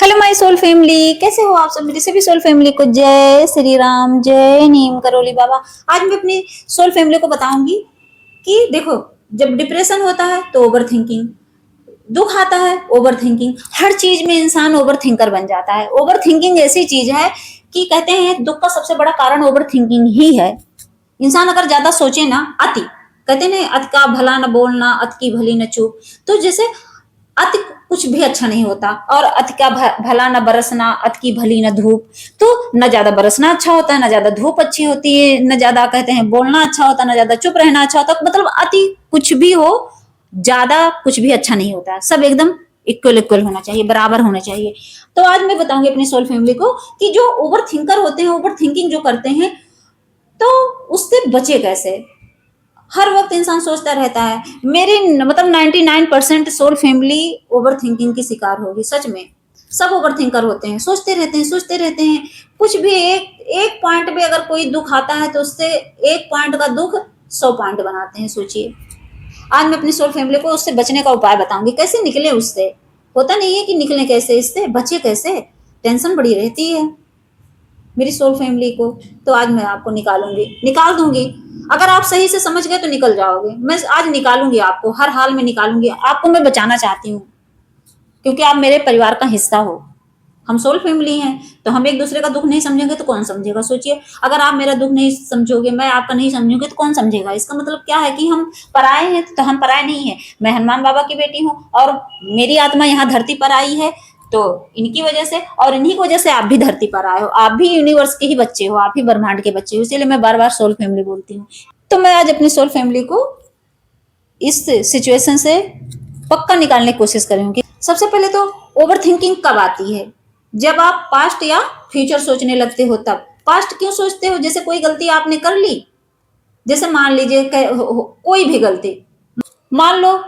Hello my soul family, कैसे हो आप सब। मेरी सभी सोल फैमिली को जय श्री राम, जय नीम करोली बाबा। आज मैं अपनी सोल फैमिली को बताऊंगी कि देखो, जब डिप्रेशन होता है तो ओवर थिंकिंग, दुख आता है ओवर थिंकिंग, हर चीज में इंसान ओवर थिंकर बन जाता है। ओवर थिंकिंग ऐसी चीज है कि कहते हैं दुख का सबसे बड़ा कारण ओवर थिंकिंग ही है। इंसान अगर ज्यादा सोचे ना, अति कहते हैं अति का भला न बोलना, अति की भली न चूक। तो जैसे अति कुछ भी अच्छा नहीं होता, और अति का भला न बरसना, अति की भली न धूप। तो न ज्यादा बरसना अच्छा होता है, न ज्यादा धूप अच्छी होती है, न ज्यादा कहते हैं बोलना अच्छा होता, न ज्यादा चुप रहना अच्छा होता। मतलब अति कुछ भी हो, ज्यादा कुछ भी अच्छा नहीं होता। सब एकदम इक्वल इक्वल होना चाहिए, बराबर होना चाहिए। तो आज मैं बताऊंगी अपनी सोल फैमिली को कि जो ओवर थिंकर होते हैं, ओवर थिंकिंग जो करते हैं, तो उससे बचे कैसे। हर वक्त इंसान सोचता रहता है। मेरी मतलब 99% सोल फैमिली ओवर थिंकिंग की शिकार होगी। सच में सब ओवर थिंकर होते हैं, सोचते रहते हैं, सोचते रहते हैं। कुछ भी एक एक पॉइंट पे अगर कोई दुख आता है तो उससे एक पॉइंट का दुख 100 पॉइंट बनाते हैं। सोचिए, आज मैं अपनी सोल फैमिली को उससे बचने का उपाय बताऊंगी, कैसे निकले उससे। होता नहीं है कि निकले कैसे, इससे बचे कैसे। टेंशन बड़ी रहती है मेरी सोल फैमिली को। तो आज मैं आपको निकाल दूंगी। अगर आप सही से समझ गए तो निकल जाओगे। मैं आज निकालूंगी आपको, हर हाल में निकालूंगी आपको। मैं बचाना चाहती हूँ क्योंकि आप मेरे परिवार का हिस्सा हो। हम सोल फैमिली हैं, तो हम एक दूसरे का दुख नहीं समझेंगे तो कौन समझेगा। सोचिए, अगर आप मेरा दुख नहीं समझोगे, मैं आपका नहीं समझूंगी, तो कौन समझेगा। इसका मतलब क्या है कि हम पराए हैं। तो हम पराए नहीं है। मैं हनुमान बाबा की बेटी हूँ और मेरी आत्मा यहाँ धरती पर आई है। तो इनकी वजह से और इन्हीं की वजह से आप भी धरती पर आए हो। आप भी यूनिवर्स के ही बच्चे हो, आप ही ब्रह्मांड के बच्चे हो। इसीलिए मैं बार बार सोल फैमिली बोलती हूँ। तो मैं आज अपनी सोल फैमिली को इस सिचुएशन से पक्का निकालने की कोशिश करूंगी। सबसे पहले तो ओवर थिंकिंग कब आती है? जब आप पास्ट या फ्यूचर सोचने लगते हो। तब पास्ट क्यों सोचते हो? जैसे कोई गलती आपने कर ली, जैसे मान लीजिए कोई भी गलती, मान लो।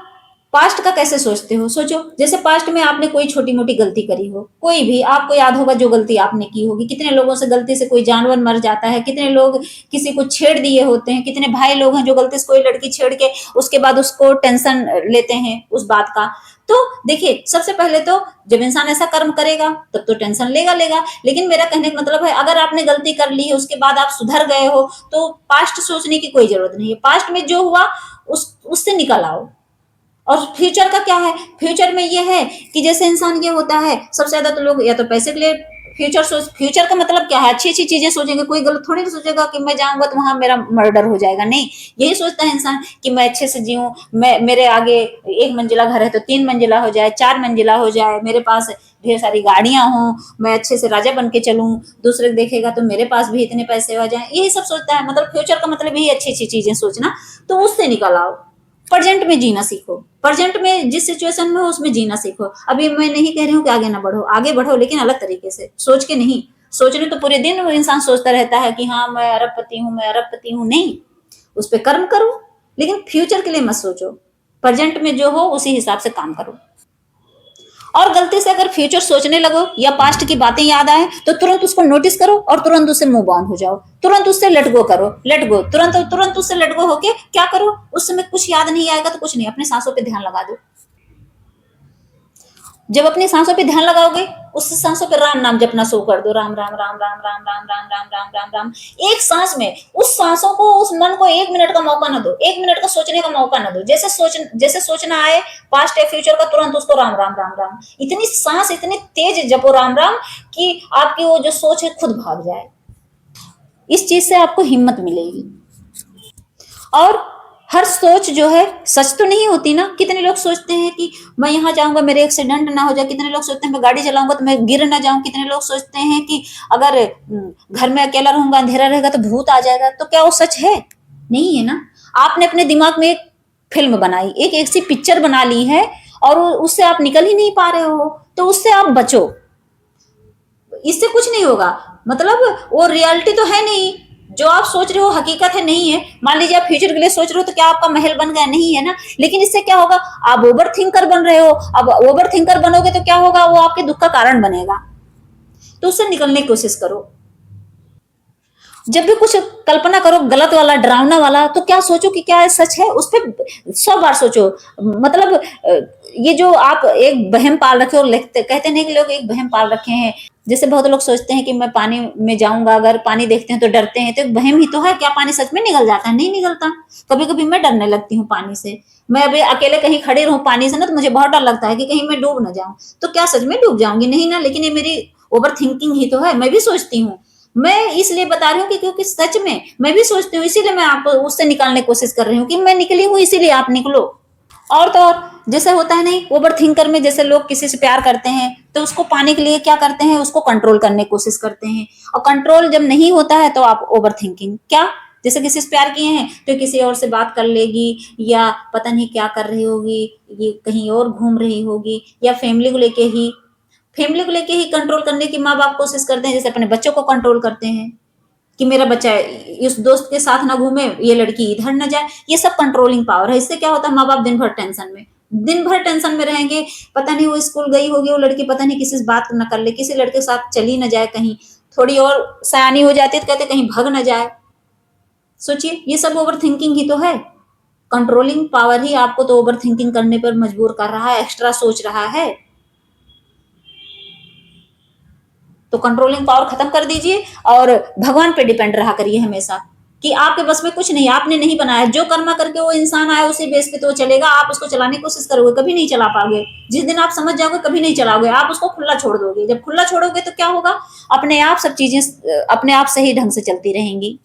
पास्ट का कैसे सोचते हो? सोचो, जैसे पास्ट में आपने कोई छोटी मोटी गलती करी हो, कोई भी आपको याद होगा जो गलती आपने की होगी। कितने लोगों से गलती से कोई जानवर मर जाता है, कितने लोग किसी को छेड़ दिए होते हैं, कितने भाई लोग हैं जो गलती से कोई लड़की छेड़ के उसके बाद उसको टेंशन लेते हैं उस बात का। तो देखिए, सबसे पहले तो जब इंसान ऐसा कर्म करेगा तब तो टेंशन लेगा लेगा। लेकिन मेरा कहने का मतलब है, अगर आपने गलती कर ली है, उसके बाद आप सुधर गए हो, तो पास्ट सोचने की कोई जरूरत नहीं है। पास्ट में जो हुआ उससे निकल आओ। और फ्यूचर का क्या है? फ्यूचर में ये है कि जैसे इंसान ये होता है, सबसे ज्यादा तो लोग या तो पैसे के लिए फ्यूचर सोच। फ्यूचर का मतलब क्या है? अच्छी अच्छी चीजें सोचेंगे। कोई गलत थोड़ी ना सोचेगा कि मैं जाऊंगा तो वहां मेरा मर्डर हो जाएगा। नहीं, यही सोचता है इंसान कि मैं अच्छे से जीऊं, मैं मेरे आगे 1 मंजिला घर है तो 3 मंजिला हो जाए, 4 मंजिला हो जाए, मेरे पास ढेर सारी गाड़ियां हों, मैं अच्छे से राजा बन के चलूं, दूसरे देखेगा तो मेरे पास भी इतने पैसे हो जाए। यही सब सोचता है। मतलब फ्यूचर का मतलब यही अच्छी अच्छी चीजें सोचना। तो उससे निकल आओ, प्रेजेंट में जीना सीखो। प्रेजेंट में जिस सिचुएशन में हो उसमें जीना सीखो। अभी मैं नहीं कह रही हूँ कि आगे ना बढ़ो, आगे बढ़ो, लेकिन अलग तरीके से सोच के नहीं। सोचने तो पूरे दिन वो इंसान सोचता रहता है कि हाँ मैं अरबपति हूँ, मैं अरबपति हूँ। नहीं, उस पर कर्म करो, लेकिन फ्यूचर के लिए मत सोचो। प्रेजेंट में जो हो उसी हिसाब से काम करो। और गलती से अगर फ्यूचर सोचने लगो या पास्ट की बातें याद आए तो तुरंत उसको नोटिस करो और तुरंत उससे मूव ऑन हो जाओ। तुरंत उससे लेट गो करो, लेट गो, तुरंत तुरंत उससे लेट गो होके क्या करो? उस समय कुछ याद नहीं आएगा तो कुछ नहीं, अपने सांसों पे ध्यान लगा दो। जब अपनी सांसों पे ध्यान लगाओगे, उस सांसों पे राम नाम जपना शुरू कर दो। राम राम राम राम राम राम राम राम राम राम राम। एक सांस में उस सांसों को, उस मन को 1 मिनट का मौका ना दो, 1 मिनट का सोचने का मौका ना दो। जैसे सोचना आए पास्ट या फ्यूचर का, तुरंत उसको राम राम राम राम। इतनी सांस इतनी तेज जपो राम राम कि आपकी वो जो सोच है खुद भाग जाए। इस चीज से आपको हिम्मत मिलेगी। और हर सोच जो है सच तो नहीं होती ना। कितने लोग सोचते हैं कि मैं यहाँ जाऊंगा मेरे एक्सीडेंट ना हो जाए, कितने लोग सोचते हैं मैं गाड़ी चलाऊंगा तो मैं गिर ना जाऊं, कितने लोग सोचते हैं कि अगर घर में अकेला रहूंगा, अंधेरा रहेगा तो भूत आ जाएगा। तो क्या वो सच है? नहीं है ना। आपने अपने दिमाग में एक फिल्म बनाई, एक ऐसी पिक्चर बना ली है और उससे आप निकल ही नहीं पा रहे हो। तो उससे आप बचो, इससे कुछ नहीं होगा। मतलब वो रियलिटी तो है नहीं, जो आप सोच रहे हो हकीकत है नहीं है। मान लीजिए आप फ्यूचर के लिए सोच रहे हो तो क्या आपका महल बन गया? नहीं है ना। लेकिन इससे क्या होगा? आप ओवर थिंकर बन रहे हो। अब ओवर थिंकर बनोगे तो क्या होगा? वो आपके दुख का कारण बनेगा। तो उससे निकलने की कोशिश करो। जब भी कुछ कल्पना करो गलत वाला, डरावना वाला, तो क्या सोचो कि क्या सच है, उस पर 100 बार सोचो। मतलब ये जो आप एक वहम पाल रखे हो, लिखते कहते नहीं कि लोग एक वहम पाल रखे हैं। जैसे बहुत लोग सोचते हैं कि मैं पानी में जाऊंगा, अगर पानी देखते हैं तो डरते हैं, तो एक वहम ही तो है। क्या पानी सच में निकल जाता है? नहीं निकलता। कभी कभी मैं डरने लगती हूँ पानी से। मैं अभी अकेले कहीं खड़ी रहूं पानी से ना, तो मुझे बहुत डर लगता है कि कहीं मैं डूब ना जाऊं। तो क्या सच में डूब जाऊंगी? नहीं ना। लेकिन ये मेरी ओवर थिंकिंग ही तो है, मैं भी सोचती हूँ। मैं इसलिए बता रही हूँ कि क्योंकि सच में मैं भी सोचती हूँ, इसीलिए मैं आपको उससे निकालने की कोशिश कर रही हूँ कि मैं निकली हूँ, इसीलिए आप निकलो। और तो और, जैसे होता है नहीं ओवर थिंकर में, जैसे लोग किसी से प्यार करते हैं तो उसको पाने के लिए क्या करते हैं, उसको कंट्रोल करने की कोशिश करते हैं। और कंट्रोल जब नहीं होता है तो आप ओवर थिंकिंग क्या, जैसे किसी से प्यार किए हैं तो किसी और से बात कर लेगी, या पता नहीं क्या कर रही होगी, ये कहीं और घूम रही होगी, या फैमिली को लेके ही कंट्रोल करने की माँ बाप कोशिश करते हैं, जैसे अपने बच्चों को कंट्रोल करते हैं कि मेरा बच्चा इस दोस्त के साथ ना घूमे, ये लड़की इधर ना जाए। ये सब कंट्रोलिंग पावर है। इससे क्या होता है, माँ बाप दिन भर टेंशन में रहेंगे। पता नहीं वो स्कूल गई होगी, वो लड़की पता नहीं किसी से बात न कर ले, किसी लड़के के साथ चली ना जाए, कहीं थोड़ी और सयानी हो जाती है तो कहते कहीं भग ना जाए। सोचिए, ये सब ओवर थिंकिंग ही तो है। कंट्रोलिंग पावर ही आपको तो ओवर थिंकिंग करने पर मजबूर कर रहा है, एक्स्ट्रा सोच रहा है। तो कंट्रोलिंग पावर खत्म कर दीजिए और भगवान पे डिपेंड रहा करिए हमेशा, कि आपके बस में कुछ नहीं, आपने नहीं बनाया। जो कर्मा करके वो इंसान आया उसी बेस पे तो चलेगा। आप उसको चलाने की कोशिश करोगे, कभी नहीं चला पाओगे। जिस दिन आप समझ जाओगे, कभी नहीं चलाओगे। आप उसको खुला छोड़ दोगे। जब खुला छोड़ोगे तो क्या होगा, अपने आप सब चीजें अपने आप सही ढंग से चलती रहेंगी।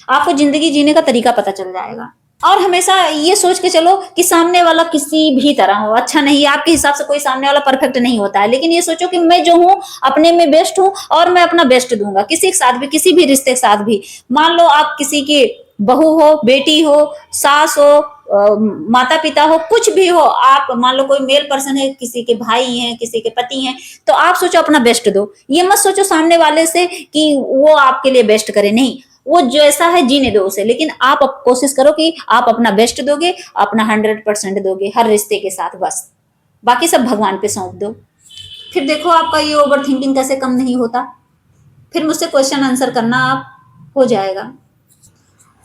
आपको जिंदगी जीने का तरीका पता चल जाएगा। और हमेशा ये सोच के चलो कि सामने वाला किसी भी तरह हो, अच्छा नहीं, आपके हिसाब से कोई सामने वाला परफेक्ट नहीं होता है, लेकिन ये सोचो कि मैं जो हूँ अपने में बेस्ट हूँ और मैं अपना बेस्ट दूंगा किसी के साथ भी, किसी भी रिश्ते के साथ भी। मान लो आप किसी की बहू हो, बेटी हो, सास हो, माता पिता हो, कुछ भी हो, आप मान लो कोई मेल पर्सन है, किसी के भाई हैं, किसी के पति हैं, तो आप सोचो अपना बेस्ट दो। ये मत सोचो सामने वाले से कि वो आपके लिए बेस्ट करे, नहीं, वो जैसा है जीने दो उसे, लेकिन आप कोशिश करो कि आप अपना बेस्ट दोगे, अपना 100% दोगे हर रिश्ते के साथ। बस बाकी सब भगवान पे सौंप दो। फिर देखो आपका ये ओवर थिंकिंग कैसे कम नहीं होता। फिर मुझसे क्वेश्चन आंसर करना आप, हो जाएगा।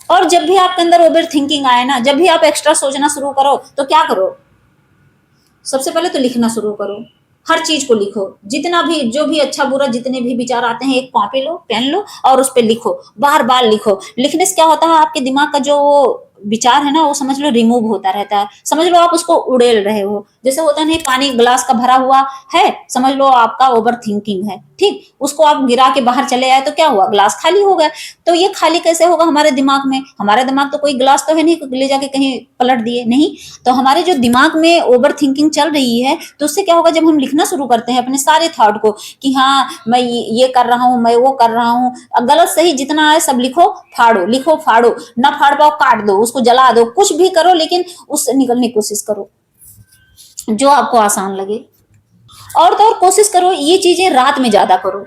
और जब भी आपके अंदर ओवर थिंकिंग आए ना, जब भी आप एक्स्ट्रा सोचना शुरू करो, तो क्या करो, सबसे पहले तो लिखना शुरू करो। हर चीज को लिखो, जितना भी, जो भी अच्छा बुरा जितने भी विचार आते हैं, एक कॉपी लो, पेन लो और उस पर लिखो, बार बार लिखो। लिखने से क्या होता है, आपके दिमाग का जो विचार है ना, वो समझ लो रिमूव होता रहता है। समझ लो आप उसको उड़ेल रहे हो। जैसे होता नहीं, पानी ग्लास का भरा हुआ है, समझ लो आपका ओवर थिंकिंग है, ठीक, उसको आप गिरा के बाहर चले आए तो क्या हुआ, ग्लास खाली हो गया। तो ये खाली कैसे होगा हमारे दिमाग में? हमारा दिमाग तो कोई ग्लास तो है नहीं ले जाके कहीं पलट दिए, नहीं। तो हमारे जो दिमाग में ओवर थिंकिंग चल रही है, तो उससे क्या होगा, जब हम लिखना शुरू करते हैं अपने सारे थॉट को कि हाँ मैं ये कर रहा हूँ, मैं वो कर रहा हूँ, गलत सही जितना है सब लिखो, फाड़ो, लिखो फाड़ो, ना फाड़ पाओ काट दो, उसको जला दो, कुछ भी करो, लेकिन उससे निकलने की कोशिश करो जो आपको आसान लगे। और तो और कोशिश करो ये चीजें रात में ज्यादा करो,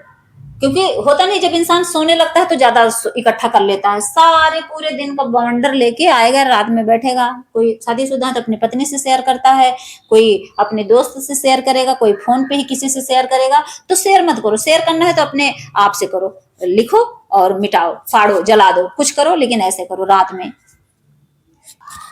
क्योंकि होता नहीं, जब इंसान सोने लगता है तो ज्यादा इकट्ठा कर लेता है, सारे पूरे दिन का बवंडर लेके आएगा, रात में बैठेगा। कोई शादीशुदा है तो अपनी पत्नी से शेयर करता है, कोई अपने दोस्त से शेयर करेगा, कोई फोन पे ही किसी से शेयर करेगा। तो शेयर मत करो, शेयर करना है तो अपने आप से करो, लिखो और मिटाओ, फाड़ो, जला दो, कुछ करो, लेकिन ऐसे करो रात में।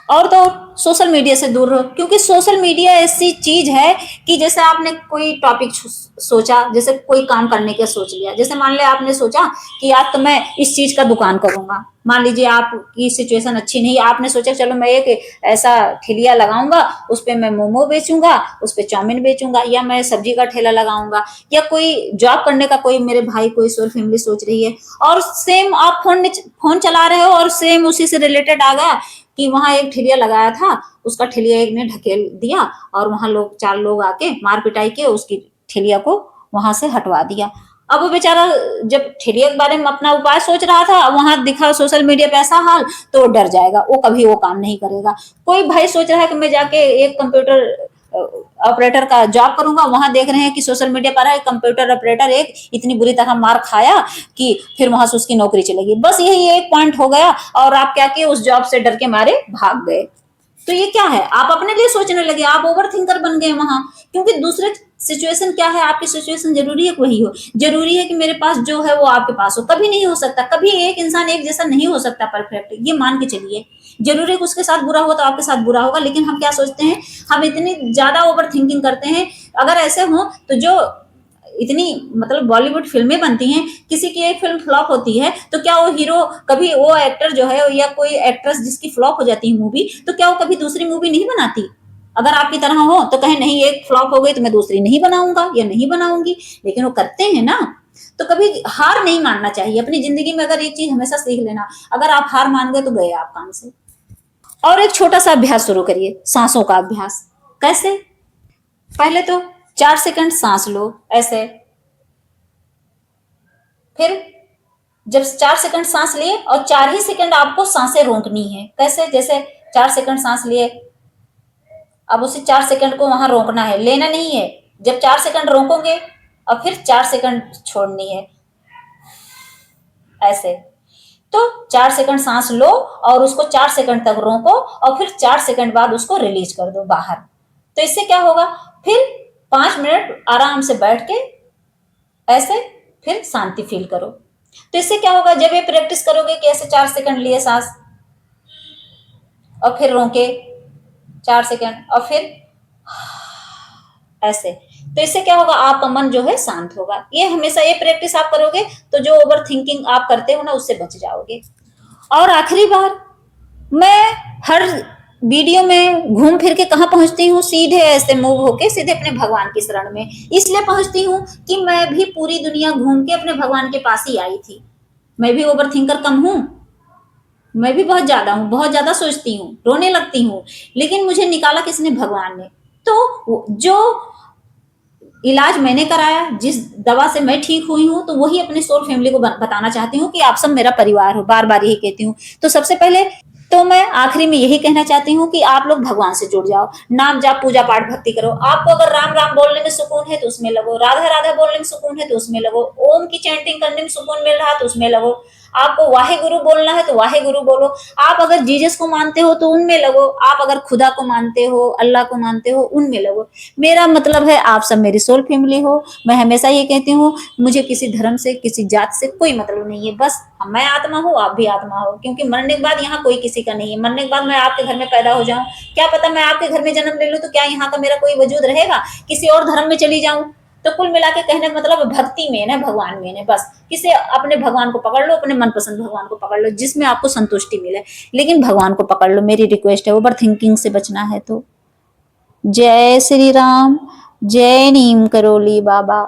और तो सोशल मीडिया से दूर रहो, क्योंकि सोशल मीडिया ऐसी चीज है कि जैसे आपने कोई टॉपिक सोचा, जैसे कोई काम करने का सोच लिया, जैसे मान लिया आपने सोचा कि आज तो मैं इस चीज का दुकान करूंगा। मान लीजिए आपकी सिचुएशन अच्छी नहीं, आपने सोचा चलो मैं एक ऐसा ठेलिया लगाऊंगा, उस पर मैं मोमो बेचूंगा, उस पर चाउमीन बेचूंगा, या मैं सब्जी का ठेला लगाऊंगा, या कोई जॉब करने का, कोई मेरे भाई कोई सोल फैमिली सोच रही है, और सेम आप फोन चला रहे हो और सेम उसी से रिलेटेड आ गया कि वहां एक ठेलिया लगाया था, उसका ठेलिया एक ने ढकेल दिया और वहां लोग 4 लोग आके मार पिटाई के उसकी ठेलिया को वहां से हटवा दिया। अब वो बेचारा जब ठेलिया के बारे में अपना उपाय सोच रहा था, वहां दिखा सोशल मीडिया पे ऐसा हाल, तो डर जाएगा, वो कभी वो काम नहीं करेगा। कोई भाई सोच रहा है कि मैं जाके एक कंप्यूटर ऑपरेटर का जॉब करूंगा, वहां देख रहे हैं कि सोशल मीडिया पर है कंप्यूटर ऑपरेटर एक इतनी बुरी तरह मार खाया कि फिर वहां से उसकी नौकरी चलेगी। बस यही एक पॉइंट हो गया और आप क्या किए, उस जॉब से डर के मारे भाग गए। तो ये क्या है, आप अपने लिए सोचने लगे, आप ओवर थिंकर बन गए वहां, क्योंकि दूसरे सिचुएशन क्या है, आपकी सिचुएशन जरूरी है कि वही हो, जरूरी है कि मेरे पास जो है वो आपके पास हो, कभी नहीं हो सकता, कभी एक इंसान एक जैसा नहीं हो सकता परफेक्ट, ये मान के चलिए। जरूरी है कि उसके साथ बुरा हुआ तो आपके साथ बुरा होगा, लेकिन हम क्या सोचते हैं, हम इतनी ज्यादा ओवर थिंकिंग करते हैं। अगर ऐसे हो तो जो इतनी मतलब बॉलीवुड फिल्में बनती हैं, किसी की एक फिल्म फ्लॉप होती है तो क्या वो हीरो कभी, वो एक्टर जो है या कोई एक्ट्रेस जिसकी फ्लॉप हो जाती है मूवी, तो क्या वो कभी दूसरी मूवी नहीं बनाती? अगर आपकी तरह हो तो कहे नहीं, एक फ्लॉप हो गई तो मैं दूसरी नहीं बनाऊंगा या नहीं बनाऊंगी, लेकिन वो करते हैं ना। तो कभी हार नहीं मानना चाहिए अपनी जिंदगी में। अगर एक चीज हमेशा सीख लेना, अगर आप हार मान गए तो गए आप काम से। और एक छोटा सा अभ्यास शुरू करिए, सांसों का अभ्यास। कैसे? पहले तो 4 सेकंड सांस लो ऐसे, फिर जब 4 सेकंड सांस लिए और 4 ही सेकंड आपको सांसें रोकनी है। कैसे? जैसे 4 सेकंड सांस लिए, अब उसी 4 सेकंड को वहां रोकना है, लेना नहीं है। जब 4 सेकंड रोकोगे और फिर 4 सेकंड छोड़नी है ऐसे। तो 4 सेकंड सांस लो और उसको 4 सेकंड तक रोको और फिर 4 सेकंड बाद उसको रिलीज कर दो बाहर। तो इससे क्या होगा, फिर 5 मिनट आराम से बैठ के ऐसे फिर शांति फील करो। तो इससे क्या होगा, जब ये प्रैक्टिस करोगे कि ऐसे 4 सेकंड लिए सांस और फिर रोके 4 सेकंड और फिर ऐसे, तो इससे क्या होगा, आपका मन जो है शांत होगा। ये हमेशा ये प्रैक्टिस आप करोगे तो जो ओवर थिंकिंग आप करते हो ना, उससे बच जाओगे। और आखिरी बार, मैं हर वीडियो में घूम फिर के कहाँ पहुंचती हूँ, सीधे ऐसे मूव होके सीधे अपने भगवान की शरण में। इसलिए पहुंचती हूँ कि मैं भी पूरी दुनिया घूम के अपने भगवान के पास ही आई थी। मैं भी ओवर थिंकर कम हूँ, मैं भी बहुत ज्यादा हूँ, बहुत ज्यादा सोचती हूँ, रोने लगती हूँ, लेकिन मुझे निकाला किसने? भगवान ने। तो जो इलाज मैंने कराया, जिस दवा से मैं ठीक हुई हूँ, तो वही अपने सोल फैमिली को बताना चाहती हूँ कि आप सब मेरा परिवार हो, बार बार यही कहती हूँ। तो सबसे पहले तो मैं आखिरी में यही कहना चाहती हूँ कि आप लोग भगवान से जुड़ जाओ, नाम जाप पूजा पाठ भक्ति करो। आपको अगर राम राम बोलने में सुकून है तो उसमें लगो, राधा राधा बोलने में सुकून है तो उसमें लगो, ओम की चैंटिंग करने में सुकून मिल रहा है तो उसमें लगो, आपको वाहे गुरु बोलना है तो वाहे गुरु बोलो। आप अगर जीसस को मानते हो तो उनमें लगो, आप अगर खुदा को मानते हो, अल्लाह को मानते हो, उनमें लगो। मेरा मतलब है आप सब मेरी सोल फैमिली हो। मैं हमेशा ये कहती हूँ, मुझे किसी धर्म से, किसी जात से कोई मतलब नहीं है, बस मैं आत्मा हूँ, आप भी आत्मा हो, क्योंकि मरने के बाद यहाँ कोई किसी का नहीं है। मरने के बाद मैं आपके घर में पैदा हो जाऊं, क्या पता मैं आपके घर में जन्म ले लूं, तो क्या यहाँ का मेरा कोई वजूद रहेगा? किसी और धर्म में चली जाऊं, तो कुल मिला के कहने का मतलब भक्ति में है, भगवान में है। बस किसी अपने भगवान को पकड़ लो, अपने मनपसंद भगवान को पकड़ लो, जिसमें आपको संतुष्टि मिले, लेकिन भगवान को पकड़ लो। मेरी रिक्वेस्ट है, ओवर थिंकिंग से बचना है तो। जय श्री राम, जय नीम करोली बाबा।